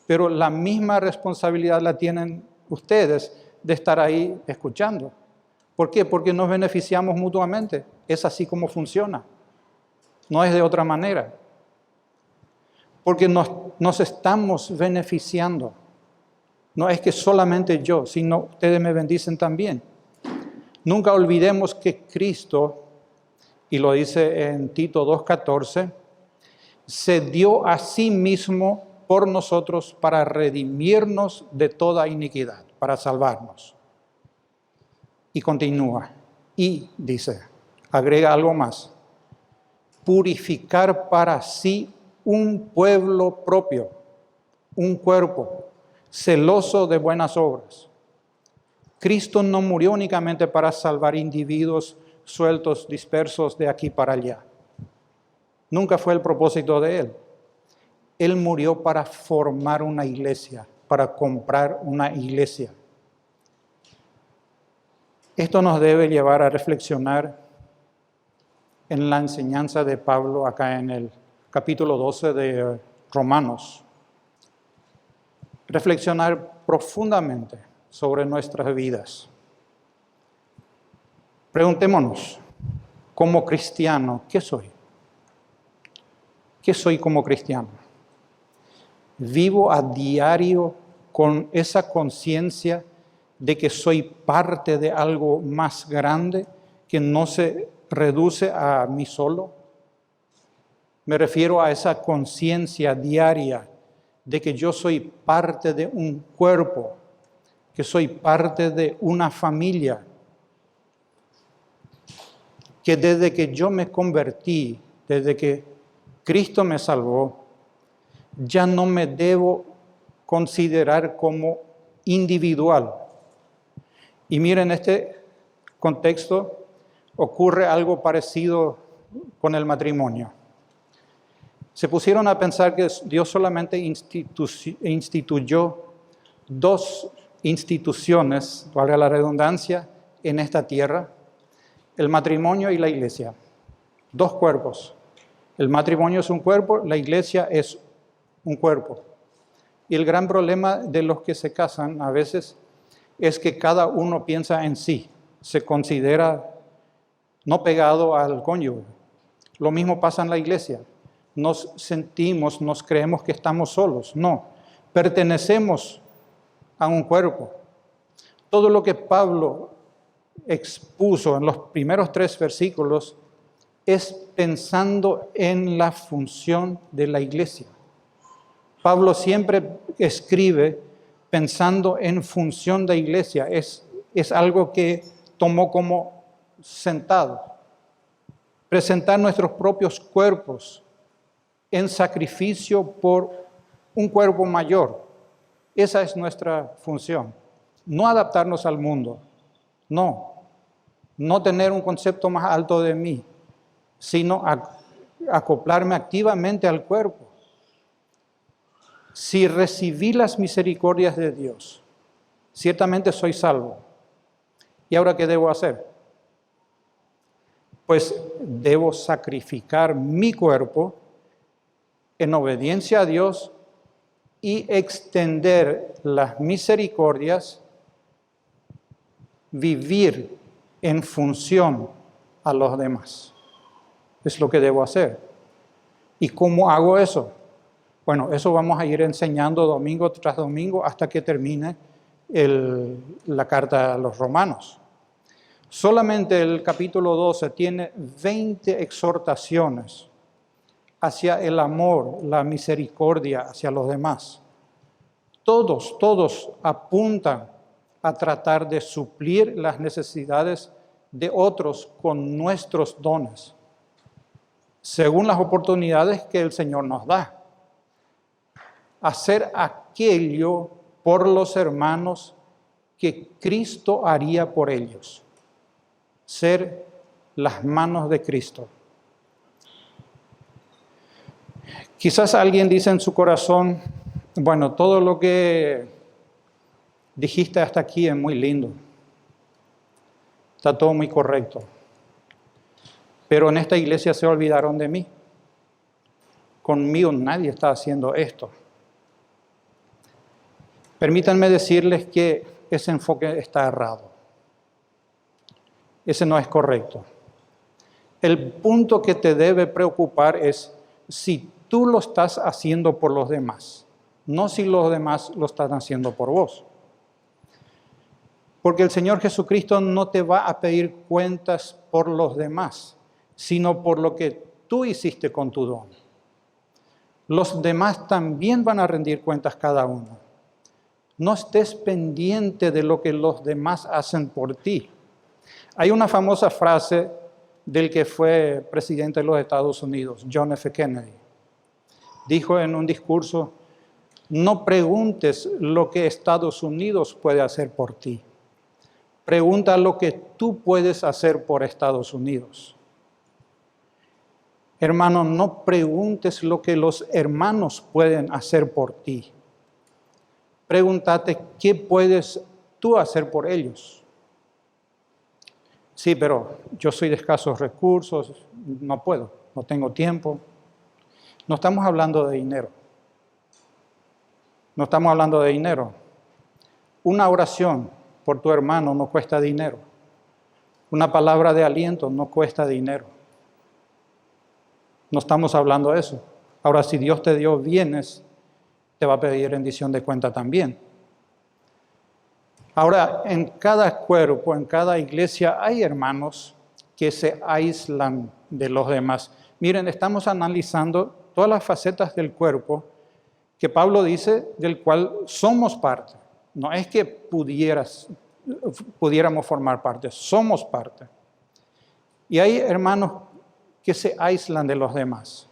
Pero la misma responsabilidad la tienen ustedes de estar ahí escuchando. ¿Por qué? Porque nos beneficiamos mutuamente. Es así como funciona. No es de otra manera. Porque nos estamos beneficiando. No es que solamente yo, sino ustedes me bendicen también. Nunca olvidemos que Cristo, y lo dice en Tito 2:14, se dio a sí mismo por nosotros para redimirnos de toda iniquidad, para salvarnos. Y continúa, y dice, agrega algo más, purificar para sí un pueblo propio, un cuerpo, celoso de buenas obras. Cristo no murió únicamente para salvar individuos sueltos, dispersos de aquí para allá. Nunca fue el propósito de Él. Él murió para formar una iglesia, para comprar una iglesia. Esto nos debe llevar a reflexionar en la enseñanza de Pablo acá en el capítulo 12 de Romanos. Reflexionar profundamente sobre nuestras vidas. Preguntémonos, como cristiano, ¿qué soy? ¿Qué soy como cristiano? ¿Vivo a diario con esa conciencia de que soy parte de algo más grande que no se reduce a mí solo? Me refiero a esa conciencia diaria de que yo soy parte de un cuerpo, que soy parte de una familia, que desde que yo me convertí, desde que Cristo me salvó, ya no me debo considerar como individual. Y miren, en este contexto ocurre algo parecido con el matrimonio. Se pusieron a pensar que Dios solamente instituyó dos instituciones, valga la redundancia, en esta tierra, el matrimonio y la iglesia. Dos cuerpos. El matrimonio es un cuerpo, la iglesia es un cuerpo. Y el gran problema de los que se casan a veces es que cada uno piensa en sí, se considera no pegado al cónyuge. Lo mismo pasa en la iglesia. Nos sentimos, nos creemos que estamos solos. No, pertenecemos a un cuerpo. Todo lo que Pablo expuso en los primeros 3 versículos es pensando en la función de la iglesia. Pablo siempre escribe pensando en función de iglesia. Es algo que tomó como sentado. Presentar nuestros propios cuerpos en sacrificio por un cuerpo mayor. Esa es nuestra función. No adaptarnos al mundo. No tener un concepto más alto de mí, sino acoplarme activamente al cuerpo. Si recibí las misericordias de Dios, ciertamente soy salvo. ¿Y ahora qué debo hacer? Pues debo sacrificar mi cuerpo en obediencia a Dios y extender las misericordias, vivir en función a los demás. Es lo que debo hacer. ¿Y cómo hago eso? Bueno, eso vamos a ir enseñando domingo tras domingo hasta que termine la carta a los Romanos. Solamente el capítulo 12 tiene 20 exhortaciones hacia el amor, la misericordia hacia los demás. Todos apuntan a tratar de suplir las necesidades de otros con nuestros dones, según las oportunidades que el Señor nos da. Hacer aquello por los hermanos que Cristo haría por ellos. Ser las manos de Cristo. Quizás alguien dice en su corazón, bueno, todo lo que dijiste hasta aquí es muy lindo. Está todo muy correcto. Pero en esta iglesia se olvidaron de mí. Conmigo nadie está haciendo esto. Permítanme decirles que ese enfoque está errado. Ese no es correcto. El punto que te debe preocupar es si tú lo estás haciendo por los demás, no si los demás lo están haciendo por vos. Porque el Señor Jesucristo no te va a pedir cuentas por los demás, sino por lo que tú hiciste con tu don. Los demás también van a rendir cuentas cada uno. No estés pendiente de lo que los demás hacen por ti. Hay una famosa frase del que fue presidente de los Estados Unidos, John F. Kennedy. Dijo en un discurso, no preguntes lo que Estados Unidos puede hacer por ti. Pregunta lo que tú puedes hacer por Estados Unidos. Hermano, no preguntes lo que los hermanos pueden hacer por ti. Pregúntate qué puedes tú hacer por ellos. Sí, pero yo soy de escasos recursos, no puedo, no tengo tiempo. No estamos hablando de dinero. No estamos hablando de dinero. Una oración por tu hermano no cuesta dinero. Una palabra de aliento no cuesta dinero. No estamos hablando de eso. Ahora, si Dios te dio bienes, te va a pedir rendición de cuenta también. Ahora, en cada cuerpo, en cada iglesia, hay hermanos que se aíslan de los demás. Miren, estamos analizando todas las facetas del cuerpo que Pablo dice del cual somos parte. No es que pudiéramos formar parte, somos parte. Y hay hermanos que se aíslan de los demás.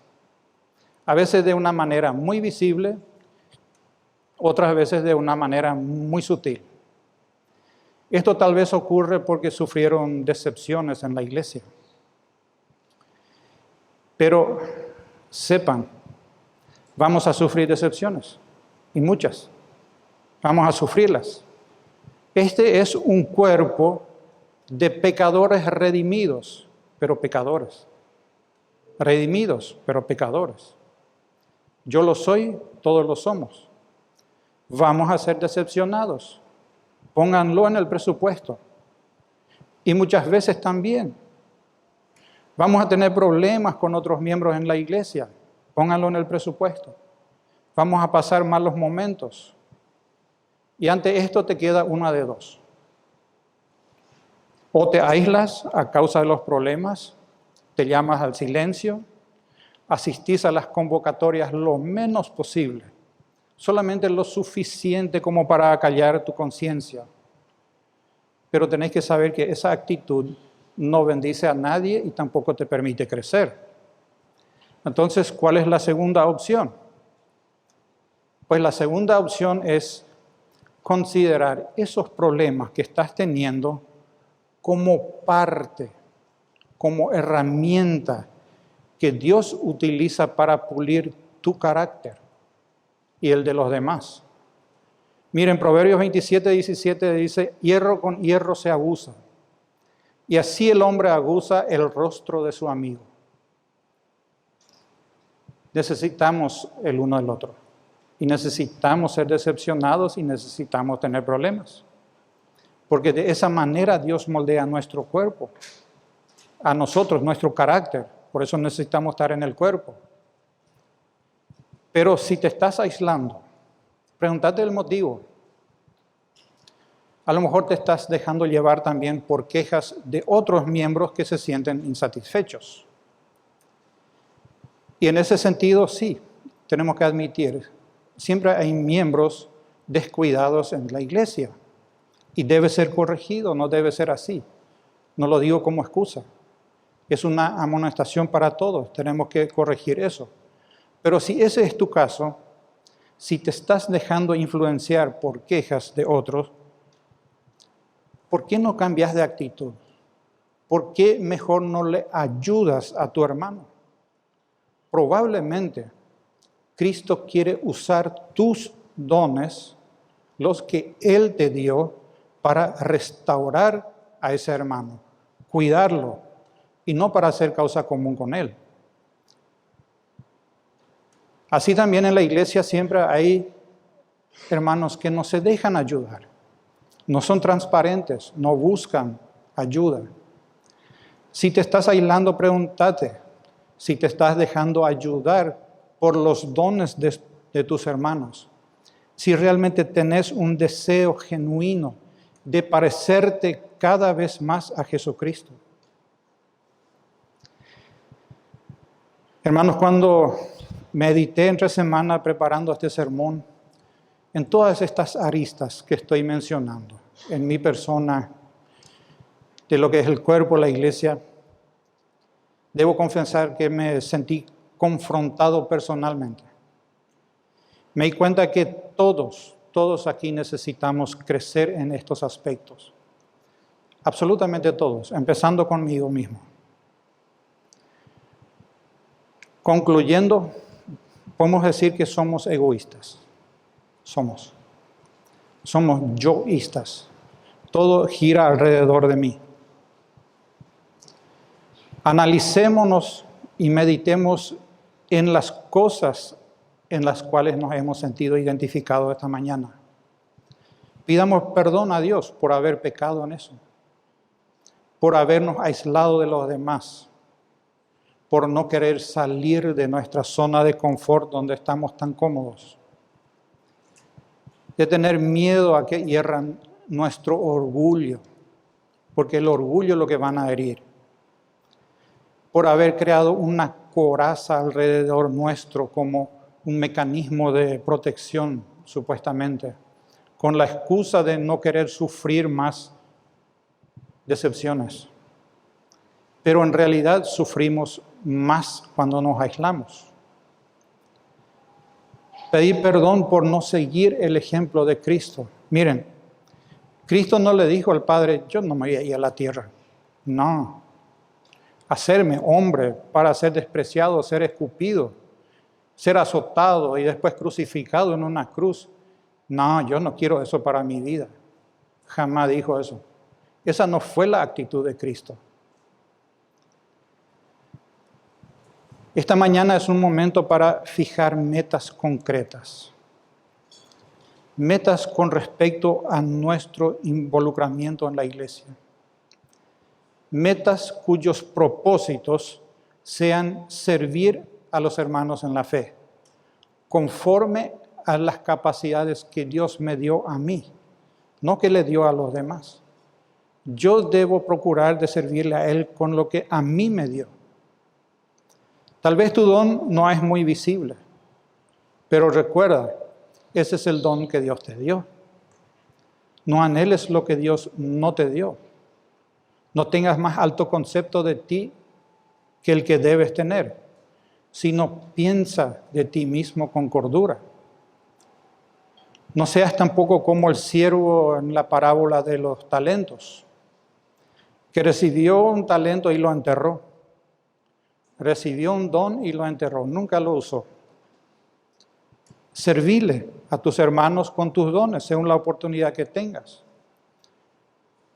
A veces de una manera muy visible, otras veces de una manera muy sutil. Esto tal vez ocurre porque sufrieron decepciones en la iglesia. Pero sepan, vamos a sufrir decepciones, y muchas. Vamos a sufrirlas. Este es un cuerpo de pecadores redimidos, pero pecadores. Redimidos, pero pecadores. Yo lo soy, todos lo somos. Vamos a ser decepcionados. Pónganlo en el presupuesto. Y muchas veces también. Vamos a tener problemas con otros miembros en la iglesia. Pónganlo en el presupuesto. Vamos a pasar malos momentos. Y ante esto te queda una de dos. O te aíslas a causa de los problemas, te llamas al silencio, asistís a las convocatorias lo menos posible, solamente lo suficiente como para acallar tu conciencia. Pero tenéis que saber que esa actitud no bendice a nadie y tampoco te permite crecer. Entonces, ¿cuál es la segunda opción? Pues la segunda opción es considerar esos problemas que estás teniendo como parte, como herramienta que Dios utiliza para pulir tu carácter y el de los demás. Miren, Proverbios 27:17 dice, hierro con hierro se aguza, y así el hombre aguza el rostro de su amigo. Necesitamos el uno del otro, y necesitamos ser decepcionados y necesitamos tener problemas. Porque de esa manera Dios moldea nuestro cuerpo, a nosotros, nuestro carácter. Por eso necesitamos estar en el cuerpo. Pero si te estás aislando, pregúntate el motivo. A lo mejor te estás dejando llevar también por quejas de otros miembros que se sienten insatisfechos. Y en ese sentido, sí, tenemos que admitir, siempre hay miembros descuidados en la iglesia. Y debe ser corregido, no debe ser así. No lo digo como excusa. Es una amonestación para todos, tenemos que corregir eso. Pero si ese es tu caso, si te estás dejando influenciar por quejas de otros, ¿por qué no cambias de actitud? ¿Por qué mejor no le ayudas a tu hermano? Probablemente Cristo quiere usar tus dones, los que Él te dio, para restaurar a ese hermano, cuidarlo, y no para hacer causa común con él. Así también en la iglesia siempre hay hermanos que no se dejan ayudar, no son transparentes, no buscan ayuda. Si te estás aislando, pregúntate si te estás dejando ayudar por los dones de tus hermanos. Si realmente tenés un deseo genuino de parecerte cada vez más a Jesucristo. Hermanos, cuando medité entre semana preparando este sermón, en todas estas aristas que estoy mencionando, en mi persona, de lo que es el cuerpo, la iglesia, debo confesar que me sentí confrontado personalmente. Me di cuenta que todos aquí necesitamos crecer en estos aspectos. Absolutamente todos, empezando conmigo mismo. Concluyendo, podemos decir que somos egoístas. Somos yoístas. Todo gira alrededor de mí. Analicémonos y meditemos en las cosas en las cuales nos hemos sentido identificados esta mañana. Pidamos perdón a Dios por haber pecado en eso, por habernos aislado de los demás, por no querer salir de nuestra zona de confort donde estamos tan cómodos, de tener miedo a que hieran nuestro orgullo, porque el orgullo es lo que van a herir, por haber creado una coraza alrededor nuestro como un mecanismo de protección, supuestamente, con la excusa de no querer sufrir más decepciones. Pero en realidad sufrimos más cuando nos aislamos. Pedir perdón por no seguir el ejemplo de Cristo. Miren, Cristo no le dijo al Padre, yo no me voy a ir a la tierra. No. Hacerme hombre para ser despreciado, ser escupido, ser azotado y después crucificado en una cruz. No, yo no quiero eso para mi vida. Jamás dijo eso. Esa no fue la actitud de Cristo. Esta mañana es un momento para fijar metas concretas. Metas con respecto a nuestro involucramiento en la iglesia. Metas cuyos propósitos sean servir a los hermanos en la fe, conforme a las capacidades que Dios me dio a mí, no que le dio a los demás. Yo debo procurar de servirle a Él con lo que a mí me dio. Tal vez tu don no es muy visible, pero recuerda, ese es el don que Dios te dio. No anheles lo que Dios no te dio. No tengas más alto concepto de ti que el que debes tener, sino piensa de ti mismo con cordura. No seas tampoco como el siervo en la parábola de los talentos, que recibió un talento y lo enterró. Recibió un don y lo enterró, nunca lo usó. Servile a tus hermanos con tus dones, según la oportunidad que tengas.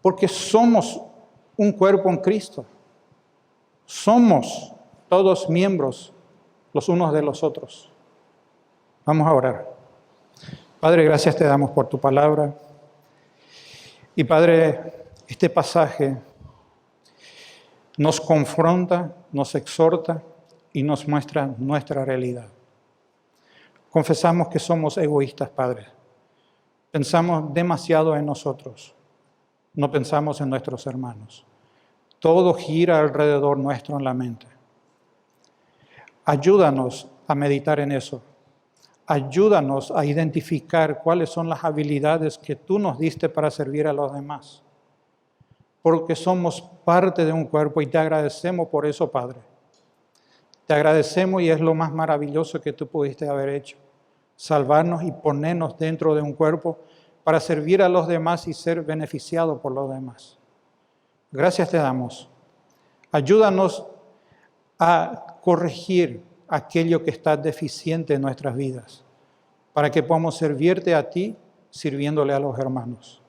Porque somos un cuerpo en Cristo. Somos todos miembros los unos de los otros. Vamos a orar. Padre, gracias te damos por tu palabra. Y Padre, este pasaje nos confronta, nos exhorta y nos muestra nuestra realidad. Confesamos que somos egoístas, Padre. Pensamos demasiado en nosotros. No pensamos en nuestros hermanos. Todo gira alrededor nuestro en la mente. Ayúdanos a meditar en eso. Ayúdanos a identificar cuáles son las habilidades que tú nos diste para servir a los demás. Porque somos parte de un cuerpo y te agradecemos por eso, Padre. Te agradecemos y es lo más maravilloso que tú pudiste haber hecho. Salvarnos y ponernos dentro de un cuerpo para servir a los demás y ser beneficiados por los demás. Gracias te damos. Ayúdanos a corregir aquello que está deficiente en nuestras vidas, para que podamos servirte a ti, sirviéndole a los hermanos.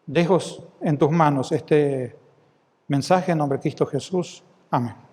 Dejo en tus manos este mensaje en nombre de Cristo Jesús. Amén.